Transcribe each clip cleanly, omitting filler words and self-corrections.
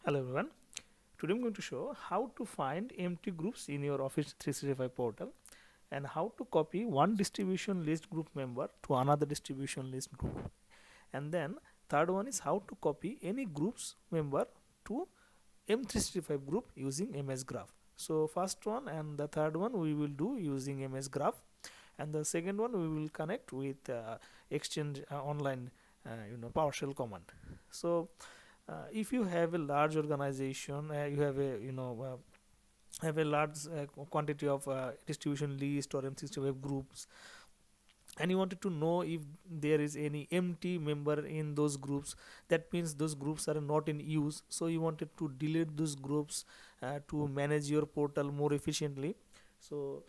Hello everyone. Today I'm going to show how to find empty groups in your Office 365 portal and how to copy one distribution list group member to another distribution list group. And then third one is how to copy any groups member to M365 group using MS Graph. So first one and the third one we will do using MS Graph, and the second one we will connect with Exchange online PowerShell command. So if you have a large organization, you have a have a large quantity of distribution list or M365 groups, and you wanted to know if there is any empty member in those groups, that means those groups are not in use, so you wanted to delete those groups to manage your portal more efficiently. So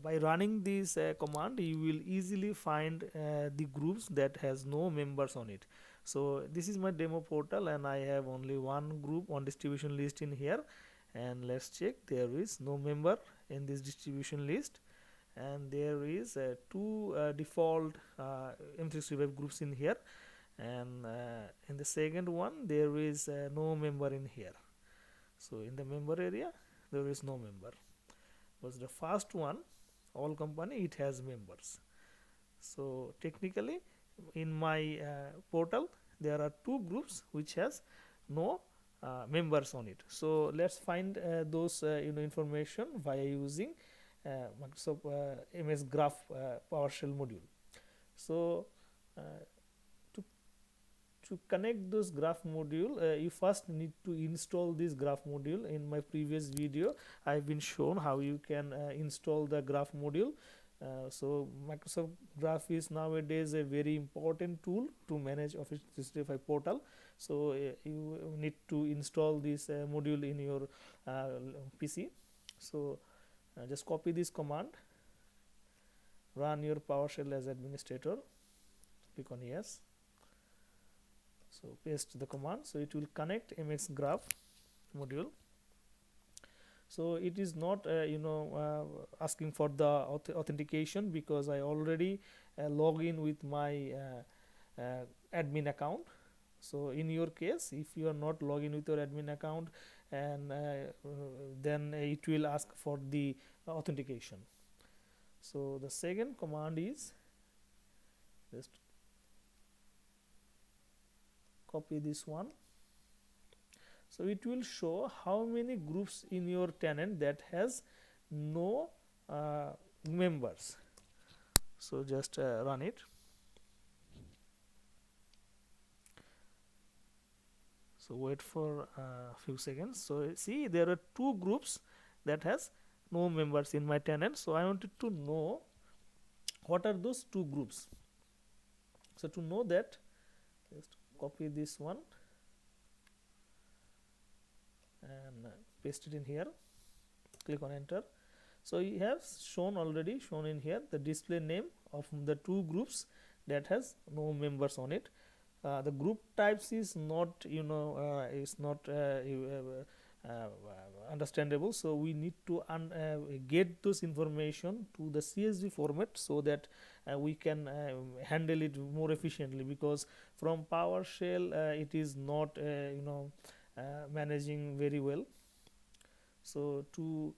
by running this command you will easily find the groups that has no members on it. So this is my demo portal and I have only one group on distribution list in here, and let's check, there is no member in this distribution list, and there is two default M365 groups in here, and in the second one there is no member in here. So in the member area there is no member, was the first one, all company, it has members. So technically in my portal there are two groups which has no members on it. So let's find those information via using Microsoft MS Graph PowerShell module. So uh, to to connect those graph module, you first need to install this graph module. In my previous video I've been shown how you can install the graph module. So Microsoft Graph is nowadays a very important tool to manage Office 365 portal. So you need to install this module in your PC. So just copy this command, run your PowerShell as administrator, click on yes. So paste the command, so it will connect MX Graph module. So it is not asking for the authentication because I already log in with my admin account. So in your case, if you are not logging with your admin account, and then it will ask for the authentication. So the second command is just copy this one. So it will show how many groups in your tenant that has no members. So just run it. So wait for a few seconds. So see, there are two groups that has no members in my tenant. So I wanted to know what are those two groups. So to know that, just copy this one and paste it in here, click on enter. So you have already shown in here the display name of the two groups that has no members on it. The group types is not understandable, so we need to get those information to the CSV format so that we can handle it more efficiently, because from PowerShell it is not managing very well. So to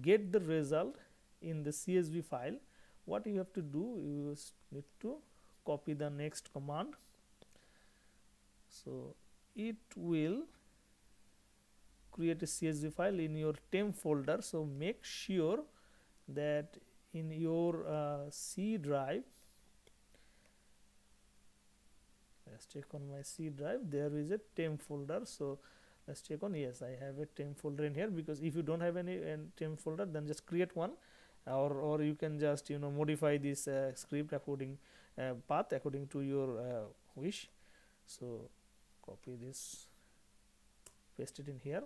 get the result in the CSV file, what you have to do, you need to copy the next command. So it will create a CSV file in your temp folder. So make sure that in your C drive, let's check on my C drive, there is a temp folder. So let's check on, yes, I have a temp folder in here, because if you don't have any temp folder, then just create one, or you can just modify this script according path according to your wish. So copy this, paste it in here.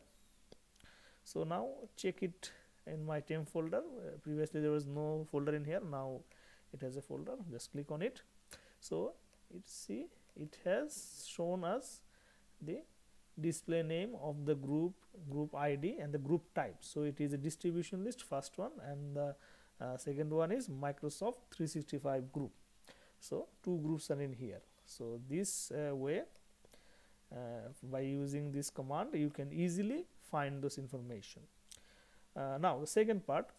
So now check it in my temp folder. Previously there was no folder in here, now it has a folder. Just click on it. So it has shown us the display name of the group ID and the group type. So it is a distribution list, first one, and the second one is Microsoft 365 group. So two groups are in here. So this way By using this command you can easily find those information. Now the second part,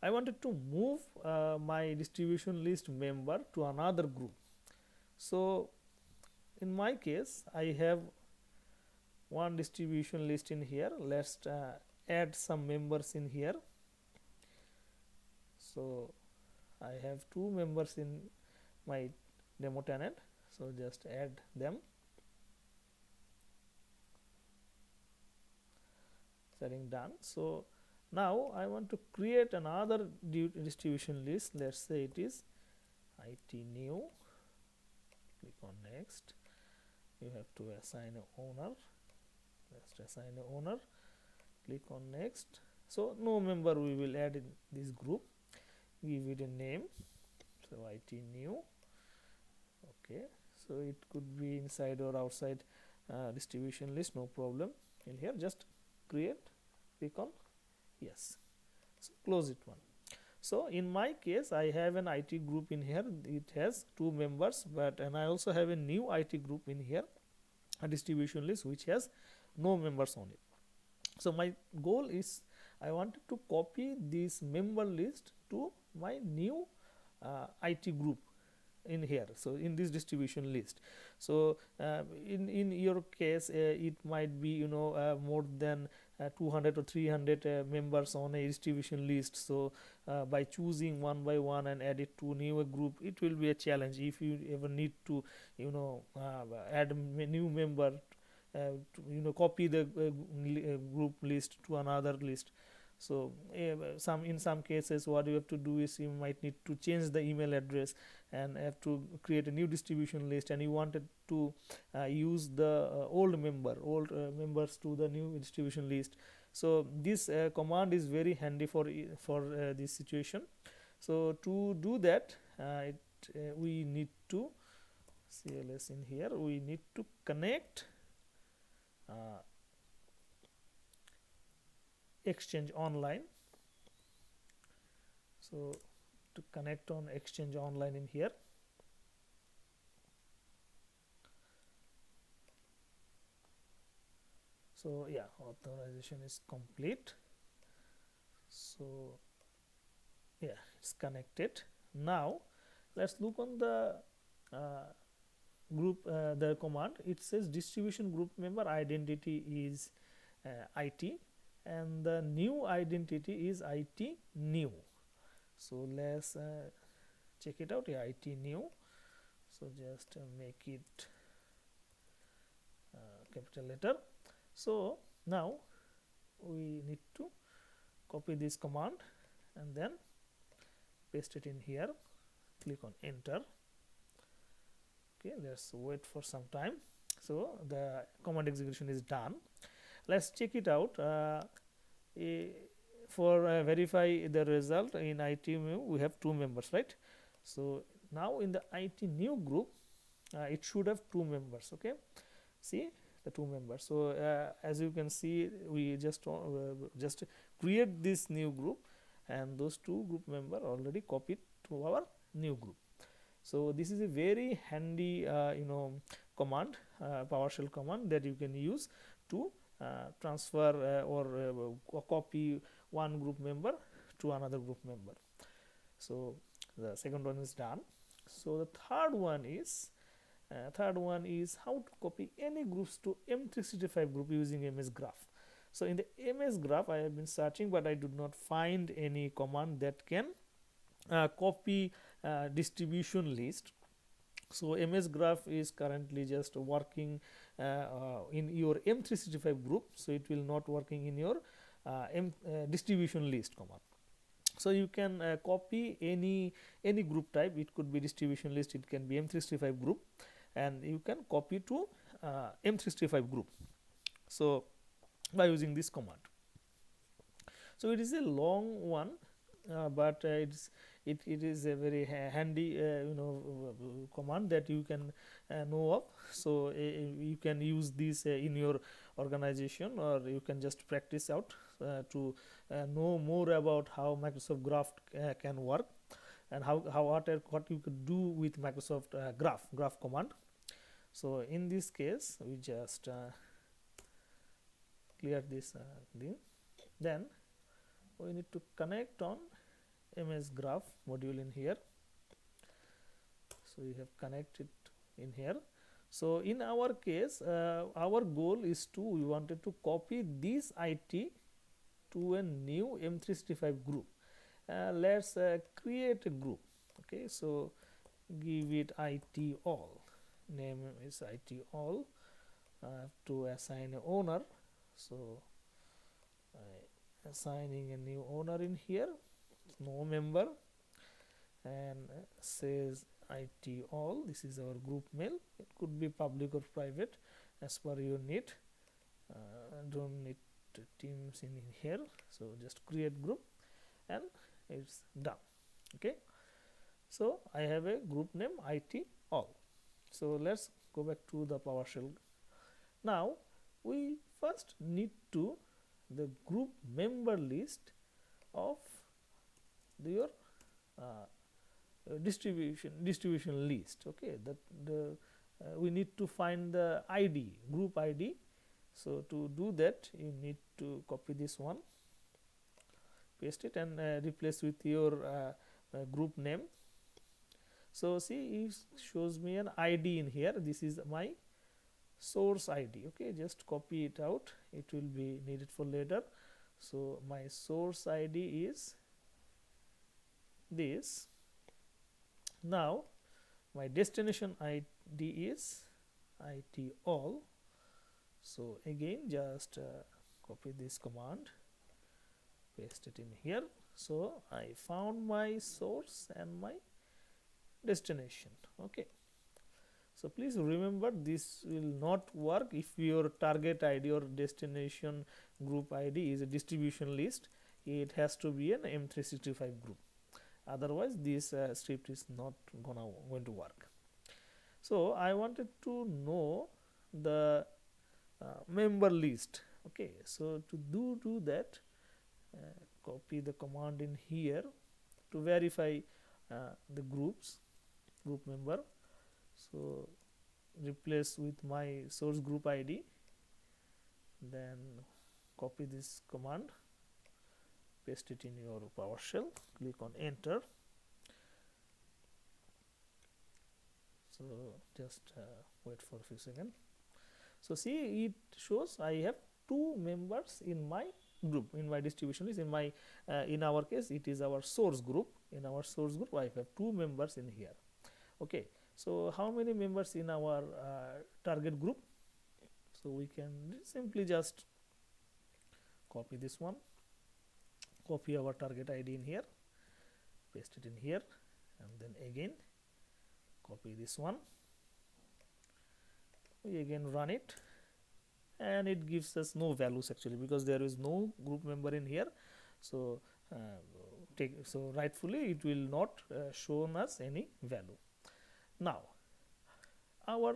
I wanted to move my distribution list member to another group. So in my case I have one distribution list in here. Let's add some members in here. So I have two members in my demo tenant, so just add them. Setting done. So now I want to create another distribution list. Let's say it is IT new. Click on next. You have to assign an owner. Just assign an owner. Click on next. So no member we will add in this group. Give it a name. So IT new. Okay. So it could be inside or outside distribution list. No problem. In here, just create. Click on yes. So close it one. So in my case I have an IT group in here. It has two members, and I also have a new IT group in here, a distribution list which has no members on it. So my goal is I wanted to copy this member list to my new IT group in here, so in this distribution list. So in your case it might be more than 200 or 300 members on a distribution list. So by choosing one by one and add it to new group, it will be a challenge if you ever need to add a new member to copy the group list to another list. So in some cases what you have to do is you might need to change the email address and have to create a new distribution list, and you wanted to use the old members to the new distribution list. So this command is very handy for this situation. So to do that we need to CLS in here. We need to connect Exchange Online. So to connect on Exchange Online in here, so yeah, authorization is complete. So yeah, it's connected. Now let's look on the group the command. It says distribution group member identity is IT, and the new identity is IT new. So let's check it out. Yeah, IT new. So just make it capital letter. So now we need to copy this command and then paste it in here. Click on enter. Okay, let's wait for some time. So the command execution is done. Let's check it out. For verify the result in IT new, we have two members, right? So now in the IT new group it should have two members. Okay, see the two members. So as you can see, we just create this new group, and those two group member already copied to our new group. So this is a very handy command, PowerShell command that you can use to transfer or copy one group member to another group member. So the second one is done. So the third one is how to copy any groups to M365 group using MS Graph. So in the MS Graph I have been searching, but I did not find any command that can copy distribution list. So MS Graph is currently just working in your M365 group, so it will not working in your distribution list command. So you can copy any group type. It could be distribution list, it can be M365 group, and you can copy to M365 group. So by using this command. So it is a long one, but it is a very handy command that you can know of. So you can use this in your organization, or you can just practice out to know more about how Microsoft Graph can work, and what you could do with Microsoft Graph command. So in this case we just clear this thing. Then we need to connect on MS graph module in here. So we have connected in here. So in our case our goal is to, we wanted to copy this IT to a new M365 group. Let's create a group. Okay, so give it IT all, name is IT all. I have to assign a owner, so I assigning a new owner in here, no member, and says IT all. This is our group mail. It could be public or private as per your need. Don't need teams in here, so just create group and it's done. Okay, so I have a group name IT all. So let's go back to the PowerShell. Now we first need to the group member list of your distribution list. Okay, that the we need to find the ID, group ID. So to do that you need to copy this one, paste it, and replace with your group name. So see, it shows me an ID in here. This is my source ID. Okay, just copy it out, it will be needed for later. So my source ID is this. Now my destination ID is IT all. So again just copy this command, paste it in here. So I found my source and my destination. Okay, so please remember, this will not work if your target ID or destination group ID is a distribution list. It has to be an M365 group, otherwise this script is not going to work. So I wanted to know the member list. Okay, so to do that, copy the command in here to verify the group member. So replace with my source group ID, then copy this command, paste it in your PowerShell, click on enter. So just wait for a few seconds. So see, it shows I have two members in my group, in my distribution list. In my in our case it is our source group. In our source group I have two members in here. Okay, so how many members in our target group? So we can simply just copy this one, copy our target ID in here, paste it in here, and then again copy this one. We again run it, and it gives us no values actually, because there is no group member in here. So rightfully it will not show us any value. Now our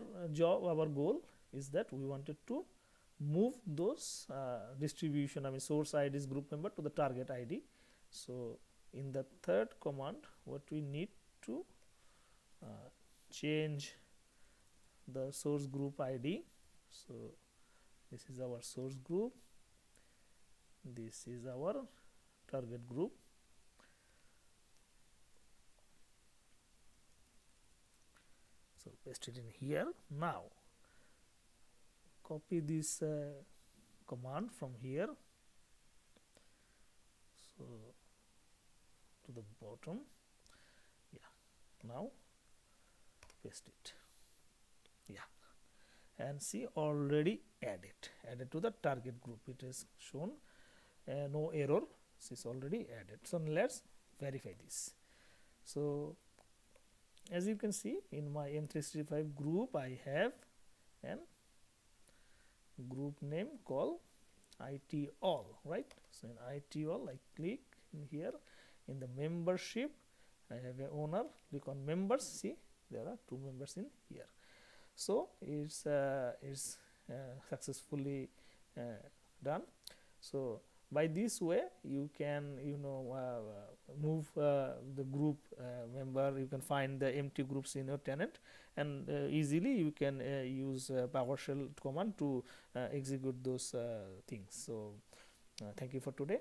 goal is that we wanted to move those distribution, source IDs group member to the target ID. So in the third command, what we need to change the source group ID. So this is our source group, this is our target group. So paste it in here. Now copy this command from here, so to the bottom. Yeah, now paste it. Yeah, and see, already added to the target group. It is shown no error, this is already added. So let's verify this. So as you can see, in my M365 group I have an group name called IT all, right? So in IT all I click in here, in the membership I have a owner, click on members. See, there are two members in here. So it's successfully done. So By this way you can move the group member. You can find the empty groups in your tenant, and easily you can use PowerShell command to execute those things. So thank you for today.